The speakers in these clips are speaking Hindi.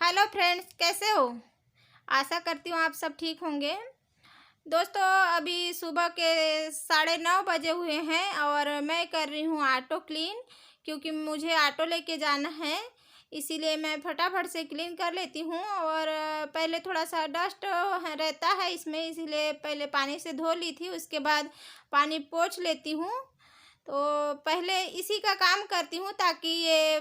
हेलो फ्रेंड्स, कैसे हो? आशा करती हूँ आप सब ठीक होंगे। दोस्तों, अभी सुबह के 9:30 बजे हुए हैं और मैं कर रही हूँ ऑटो क्लीन, क्योंकि मुझे ऑटो लेके जाना है। इसीलिए मैं फटाफट से क्लीन कर लेती हूँ और पहले थोड़ा सा डस्ट रहता है इसमें, इसीलिए पहले पानी से धो ली थी, उसके बाद पानी पोंछ लेती हूँ। तो पहले इसी का काम करती हूँ ताकि ये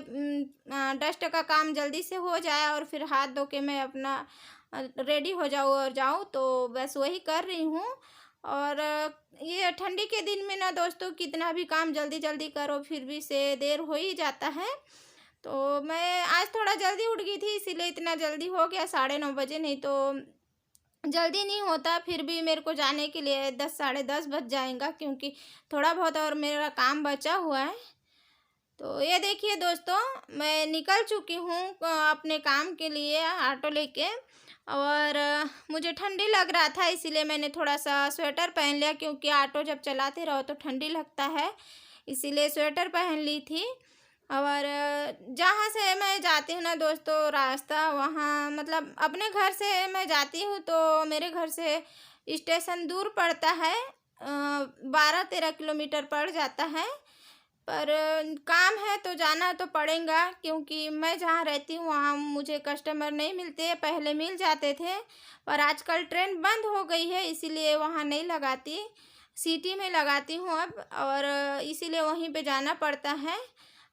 डस्ट का काम जल्दी से हो जाए और फिर हाथ धो के मैं अपना रेडी हो जाऊँ और जाऊँ, तो बस वही कर रही हूँ। और ये ठंडी के दिन में ना दोस्तों, कितना भी काम जल्दी जल्दी करो फिर भी से देर हो ही जाता है। तो मैं आज थोड़ा जल्दी उठ गई थी, इसीलिए इतना जल्दी हो गया 9:30 बजे, नहीं तो जल्दी नहीं होता। फिर भी मेरे को जाने के लिए 10 साढ़े 10 बज जाएगा, क्योंकि थोड़ा बहुत और मेरा काम बचा हुआ है। तो ये देखिए दोस्तों, मैं निकल चुकी हूँ अपने काम के लिए ऑटो लेके। और मुझे ठंडी लग रहा था, इसीलिए मैंने थोड़ा सा स्वेटर पहन लिया, क्योंकि ऑटो जब चलाते रहो तो ठंडी लगता है, इसीलिए स्वेटर पहन ली थी। और जहाँ से मैं जाती हूँ ना दोस्तों, रास्ता वहाँ मतलब अपने घर से मैं जाती हूँ तो मेरे घर से स्टेशन दूर पड़ता है, 12-13 किलोमीटर पड़ जाता है। पर काम है तो जाना तो पड़ेगा, क्योंकि मैं जहाँ रहती हूँ वहाँ मुझे कस्टमर नहीं मिलते, पहले मिल जाते थे, पर आजकल ट्रेन बंद हो गई है, इसीलिए वहाँ नहीं लगाती, सिटी में लगाती हूँ अब। और इसीलिए वहीं पे जाना पड़ता है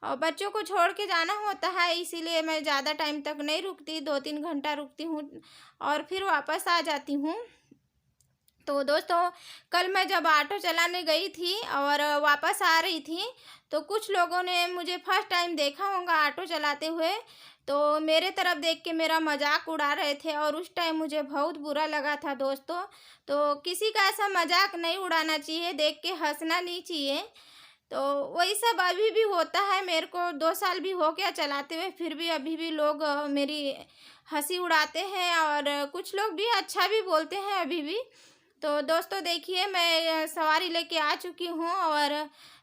और बच्चों को छोड़ के जाना होता है, इसीलिए मैं ज़्यादा टाइम तक नहीं रुकती, 2-3 घंटा रुकती हूँ और फिर वापस आ जाती हूँ। तो दोस्तों, कल मैं जब ऑटो चलाने गई थी और वापस आ रही थी, तो कुछ लोगों ने मुझे फर्स्ट टाइम देखा होगा ऑटो चलाते हुए, तो मेरे तरफ देख के मेरा मजाक उड़ा रहे थे और उस टाइम मुझे बहुत बुरा लगा था दोस्तों। तो किसी का ऐसा मजाक नहीं उड़ाना चाहिए, देख के हंसना नहीं चाहिए। तो वही सब अभी भी होता है, मेरे को 2 साल भी हो गया चलाते हुए, फिर भी अभी भी लोग मेरी हंसी उड़ाते हैं और कुछ लोग भी अच्छा भी बोलते हैं अभी भी। तो दोस्तों देखिए, मैं सवारी लेके आ चुकी हूँ और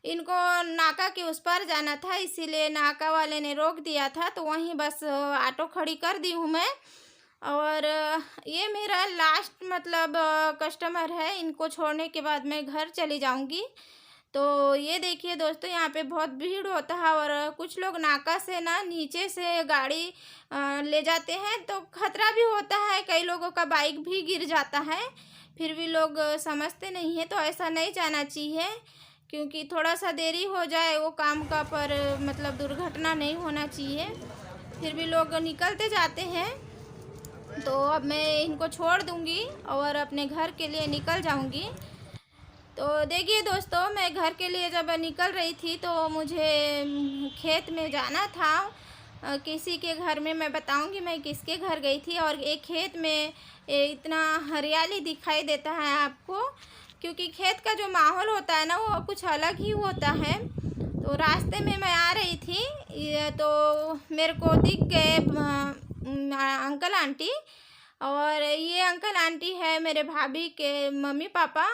इनको नाका के उस पार जाना था, इसीलिए नाका वाले ने रोक दिया था, तो वहीं बस ऑटो खड़ी कर दी हूँ मैं। और ये मेरा लास्ट मतलब कस्टमर है, इनको छोड़ने के बाद मैं घर चली जाऊँगी। तो ये देखिए दोस्तों, यहाँ पे बहुत भीड़ होता है और कुछ लोग नाका से ना नीचे से गाड़ी ले जाते हैं, तो खतरा भी होता है, कई लोगों का बाइक भी गिर जाता है, फिर भी लोग समझते नहीं हैं। तो ऐसा नहीं जाना चाहिए, क्योंकि थोड़ा सा देरी हो जाए वो काम का, पर मतलब दुर्घटना नहीं होना चाहिए। फिर भी लोग निकलते जाते हैं। तो अब मैं इनको छोड़ दूँगी और अपने घर के लिए निकल जाऊँगी। तो देखिए दोस्तों, मैं घर के लिए जब निकल रही थी तो मुझे खेत में जाना था, किसी के घर में। मैं बताऊंगी मैं किसके घर गई थी। और एक खेत में इतना हरियाली दिखाई देता है आपको, क्योंकि खेत का जो माहौल होता है ना, वो कुछ अलग ही होता है। तो रास्ते में मैं आ रही थी, तो मेरे को दिख गए अंकल आंटी। और ये अंकल आंटी है मेरे भाभी के मम्मी पापा,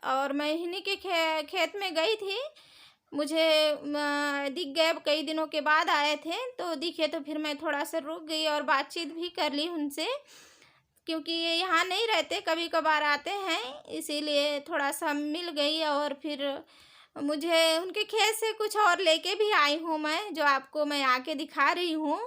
और मैं इन्हीं के खेत में गई थी। मुझे दिख गए, कई दिनों के बाद आए थे तो दिखे, तो फिर मैं थोड़ा सा रुक गई और बातचीत भी कर ली उनसे, क्योंकि ये यहाँ नहीं रहते, कभी कभार आते हैं, इसीलिए थोड़ा सा मिल गई। और फिर मुझे उनके खेत से कुछ और लेके भी आई हूँ मैं, जो आपको मैं आके दिखा रही हूँ।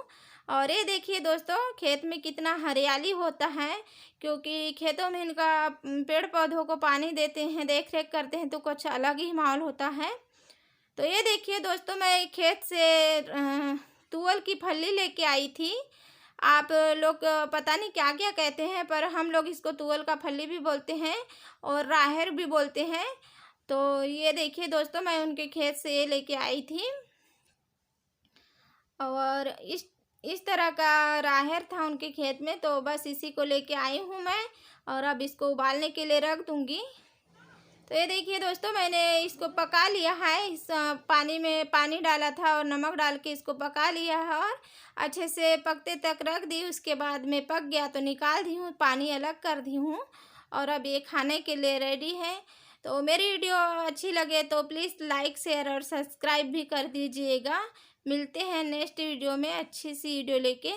और ये देखिए दोस्तों, खेत में कितना हरियाली होता है, क्योंकि खेतों में इनका पेड़ पौधों को पानी देते हैं, देख रेख करते हैं, तो कुछ अलग ही माहौल होता है। तो ये देखिए दोस्तों, मैं खेत से तुअल की फली लेके आई थी। आप लोग पता नहीं क्या क्या कहते हैं, पर हम लोग इसको तुअल का फली भी बोलते हैं और राहर भी बोलते हैं। तो ये देखिए दोस्तों, मैं उनके खेत से ये लेके आई थी और इस तरह का राहर था उनके खेत में, तो बस इसी को लेके आई हूँ मैं और अब इसको उबालने के लिए रख दूँगी। तो ये देखिए दोस्तों, मैंने इसको पका लिया है, इस पानी में पानी डाला था और नमक डाल के इसको पका लिया है और अच्छे से पकते तक रख दी। उसके बाद में पक गया तो निकाल दी हूँ, पानी अलग कर दी हूँ और अब ये खाने के लिए रेडी है। तो मेरी वीडियो अच्छी लगे तो प्लीज़ लाइक शेयर और सब्सक्राइब भी कर दीजिएगा। मिलते हैं नेक्स्ट वीडियो में अच्छी सी वीडियो लेके।